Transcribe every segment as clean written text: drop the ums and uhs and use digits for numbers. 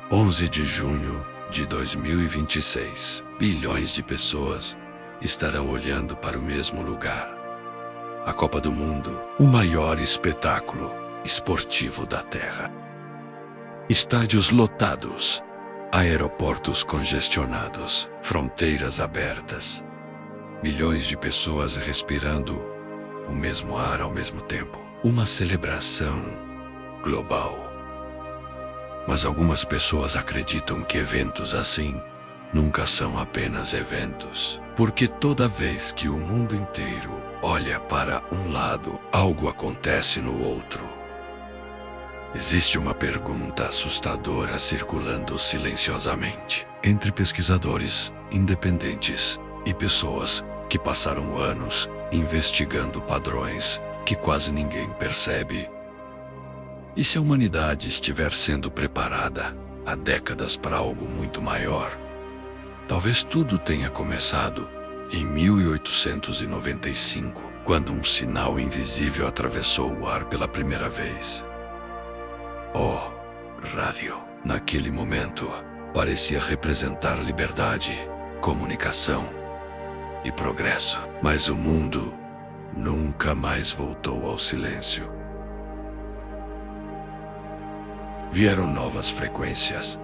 11 de junho de 2026. Bilhões de pessoas estarão olhando para o mesmo lugar. A Copa do Mundo, o maior espetáculo esportivo da Terra. Estádios lotados, aeroportos congestionados, fronteiras abertas. Milhões de pessoas respirando o mesmo ar ao mesmo tempo. Uma celebração global. Mas algumas pessoas acreditam que eventos assim nunca são apenas eventos. Porque toda vez que o mundo inteiro olha para um lado, algo acontece no outro. Existe uma pergunta assustadora circulando silenciosamente entre pesquisadores independentes e pessoas que passaram anos investigando padrões que quase ninguém percebe. E se a humanidade estiver sendo preparada há décadas para algo muito maior? Talvez tudo tenha começado em 1895, quando um sinal invisível atravessou o ar pela primeira vez. O rádio, naquele momento, parecia representar liberdade, comunicação e progresso. Mas o mundo nunca mais voltou ao silêncio. Vieram novas frequências,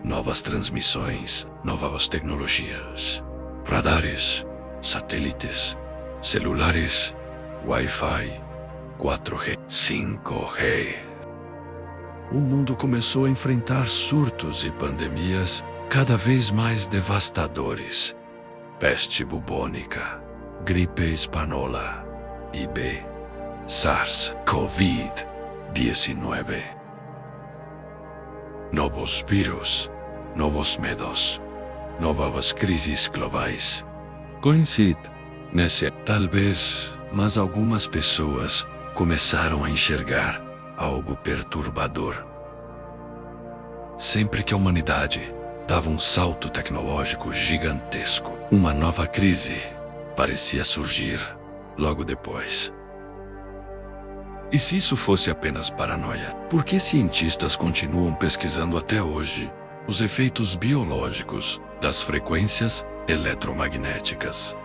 novas transmissões, novas tecnologias, radares, satélites, celulares, Wi-Fi, 4G, 5G. O mundo começou a enfrentar surtos e pandemias cada vez mais devastadores. Peste bubônica, gripe espanhola, IB, SARS, Covid-19. Novos vírus, novos medos, novas crises globais. Coincide nesse, talvez, mas algumas pessoas começaram a enxergar algo perturbador. Sempre que a humanidade dava um salto tecnológico gigantesco, uma nova crise parecia surgir logo depois. E se isso fosse apenas paranoia, por que cientistas continuam pesquisando até hoje os efeitos biológicos das frequências eletromagnéticas?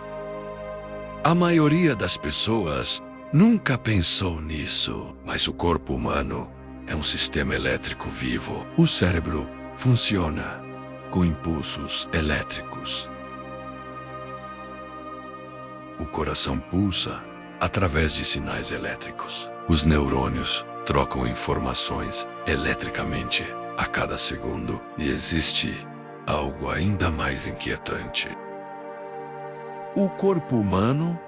A maioria das pessoas nunca pensou nisso, mas o corpo humano é um sistema elétrico vivo. O cérebro funciona com impulsos elétricos. O coração pulsa através de sinais elétricos. Os neurônios trocam informações eletricamente a cada segundo. E existe algo ainda mais inquietante. O corpo humano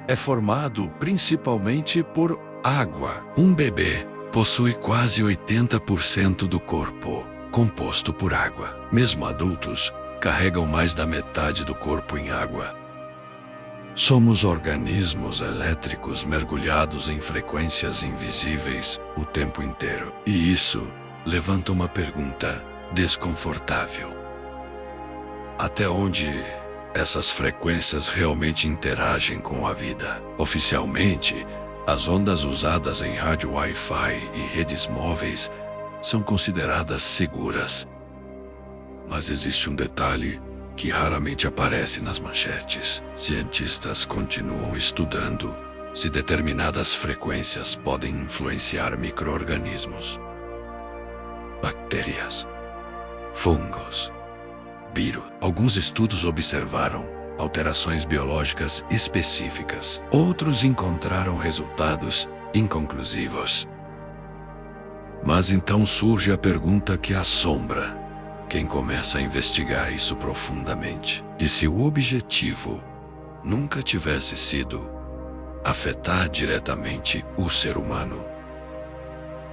é formado principalmente por água. Um bebê possui quase 80% do corpo composto por água. Mesmo adultos carregam mais da metade do corpo em água. Somos organismos elétricos mergulhados em frequências invisíveis o tempo inteiro. E isso levanta uma pergunta desconfortável. Até onde essas frequências realmente interagem com a vida? Oficialmente, as ondas usadas em rádio Wi-Fi e redes móveis são consideradas seguras. Mas existe um detalhe que raramente aparece nas manchetes. Cientistas continuam estudando se determinadas frequências podem influenciar micro-organismos, bactérias, fungos, vírus. Alguns estudos observaram alterações biológicas específicas. Outros encontraram resultados inconclusivos. Mas então surge a pergunta que assombra quem começa a investigar isso profundamente. E se o objetivo nunca tivesse sido afetar diretamente o ser humano,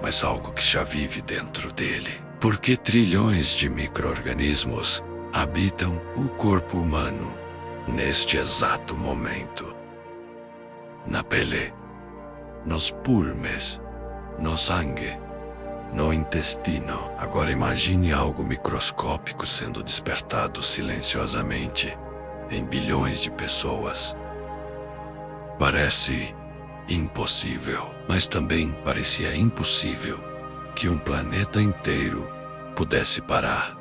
mas algo que já vive dentro dele? Por que trilhões de micro-organismos habitam o corpo humano neste exato momento? Na pele, nos pulmões, no sangue, no intestino. Agora imagine algo microscópico sendo despertado silenciosamente em bilhões de pessoas. Parece impossível, mas também parecia impossível que um planeta inteiro pudesse parar,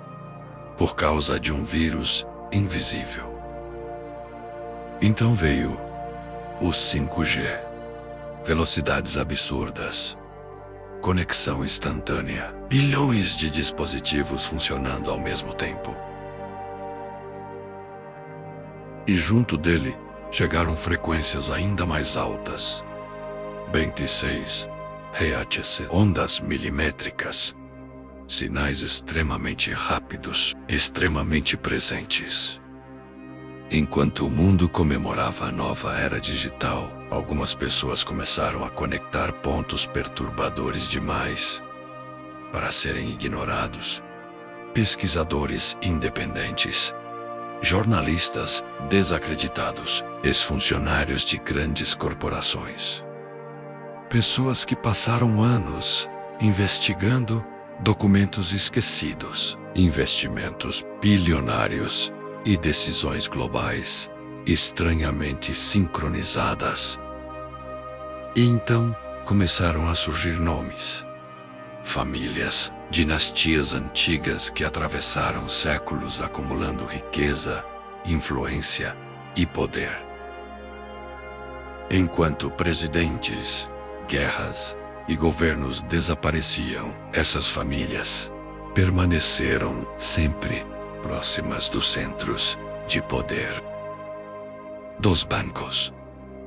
por causa de um vírus invisível. Então veio o 5G, velocidades absurdas, conexão instantânea, bilhões de dispositivos funcionando ao mesmo tempo. E junto dele chegaram frequências ainda mais altas, 26 Hz, ondas milimétricas, sinais extremamente rápidos, extremamente presentes. Enquanto o mundo comemorava a nova era digital, algumas pessoas começaram a conectar pontos perturbadores demais para serem ignorados. Pesquisadores independentes, jornalistas desacreditados, ex-funcionários de grandes corporações. Pessoas que passaram anos investigando documentos esquecidos, investimentos bilionários e decisões globais estranhamente sincronizadas. E então começaram a surgir nomes, famílias, dinastias antigas que atravessaram séculos acumulando riqueza, influência e poder. Enquanto presidentes, guerras e governos desapareciam, essas famílias permaneceram sempre próximas dos centros de poder. Dos bancos,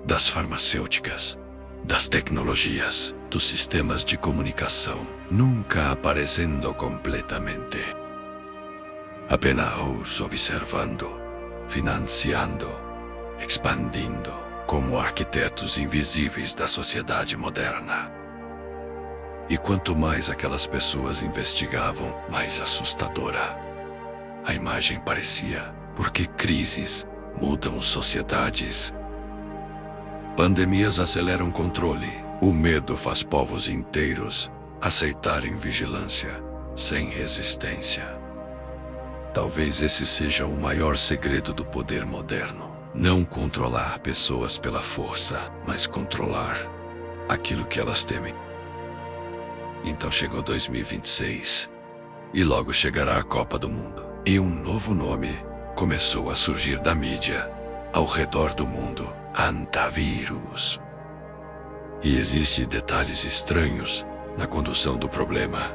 das farmacêuticas, das tecnologias, dos sistemas de comunicação, nunca aparecendo completamente. Apenas observando, financiando, expandindo, como arquitetos invisíveis da sociedade moderna. E quanto mais aquelas pessoas investigavam, mais assustadora a imagem parecia, porque crises mudam sociedades. Pandemias aceleram controle. O medo faz povos inteiros aceitarem vigilância sem resistência. Talvez esse seja o maior segredo do poder moderno. Não controlar pessoas pela força, mas controlar aquilo que elas temem. Então chegou 2026 e logo chegará a Copa do Mundo. E um novo nome começou a surgir da mídia ao redor do mundo: Antavírus. E existem detalhes estranhos na condução do problema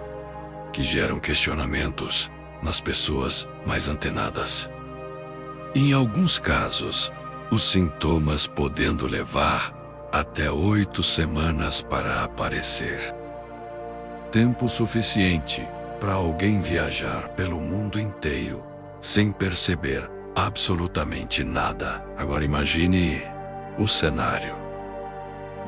que geram questionamentos nas pessoas mais antenadas. Em alguns casos, os sintomas podendo levar até 8 semanas para aparecer. Tempo suficiente para alguém viajar pelo mundo inteiro sem perceber absolutamente nada. Agora imagine o cenário: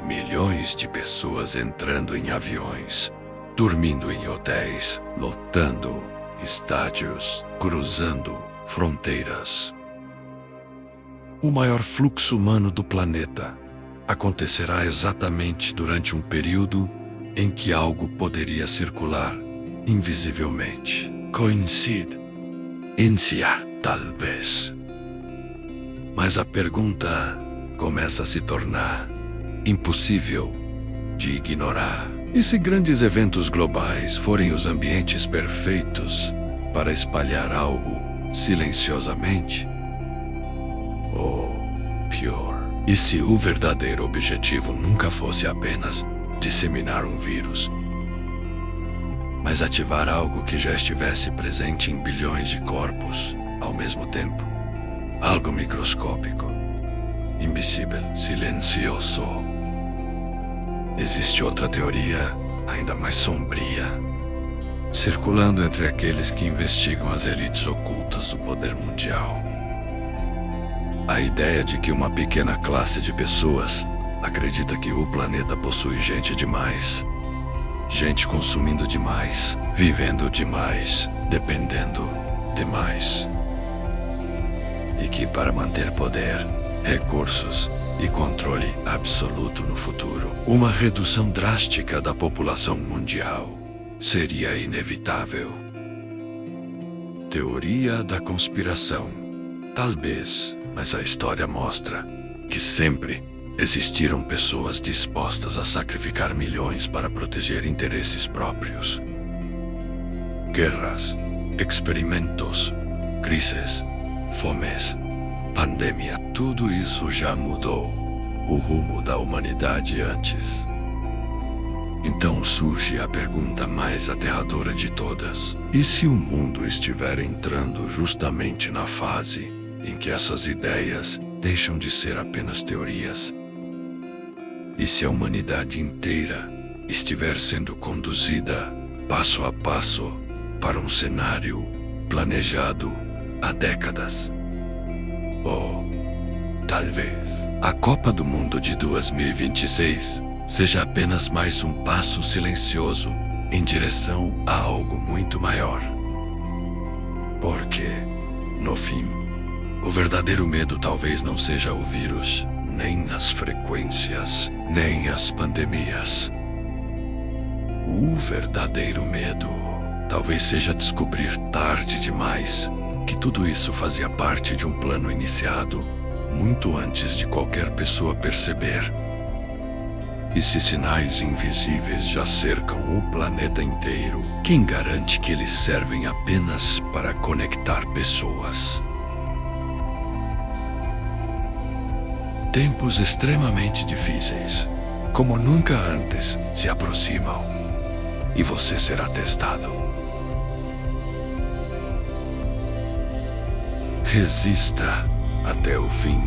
milhões de pessoas entrando em aviões, dormindo em hotéis, lotando estádios, cruzando fronteiras. O maior fluxo humano do planeta acontecerá exatamente durante um período em que algo poderia circular invisivelmente. Coincidência, talvez. Mas a pergunta começa a se tornar impossível de ignorar. E se grandes eventos globais forem os ambientes perfeitos para espalhar algo silenciosamente? Ou pior, e se o verdadeiro objetivo nunca fosse apenas disseminar um vírus, mas ativar algo que já estivesse presente em bilhões de corpos ao mesmo tempo? Algo microscópico, invisível, silencioso. Existe outra teoria, ainda mais sombria, circulando entre aqueles que investigam as elites ocultas do poder mundial. A ideia de que uma pequena classe de pessoas acredita que o planeta possui gente demais. Gente consumindo demais, vivendo demais, dependendo demais. E que para manter poder, recursos e controle absoluto no futuro, uma redução drástica da população mundial seria inevitável. Teoria da conspiração. Talvez, mas a história mostra que sempre existiram pessoas dispostas a sacrificar milhões para proteger interesses próprios. Guerras, experimentos, crises, fomes, pandemia. Tudo isso já mudou o rumo da humanidade antes. Então surge a pergunta mais aterradora de todas. E se o mundo estiver entrando justamente na fase em que essas ideias deixam de ser apenas teorias? E se a humanidade inteira estiver sendo conduzida, passo a passo, para um cenário planejado há décadas? Ou, talvez, a Copa do Mundo de 2026 seja apenas mais um passo silencioso em direção a algo muito maior. Porque, no fim, o verdadeiro medo talvez não seja o vírus, nem as frequências, nem as pandemias. O verdadeiro medo talvez seja descobrir tarde demais que tudo isso fazia parte de um plano iniciado muito antes de qualquer pessoa perceber. E se sinais invisíveis já cercam o planeta inteiro, quem garante que eles servem apenas para conectar pessoas? Tempos extremamente difíceis, como nunca antes, se aproximam. E você será testado. Resista até o fim.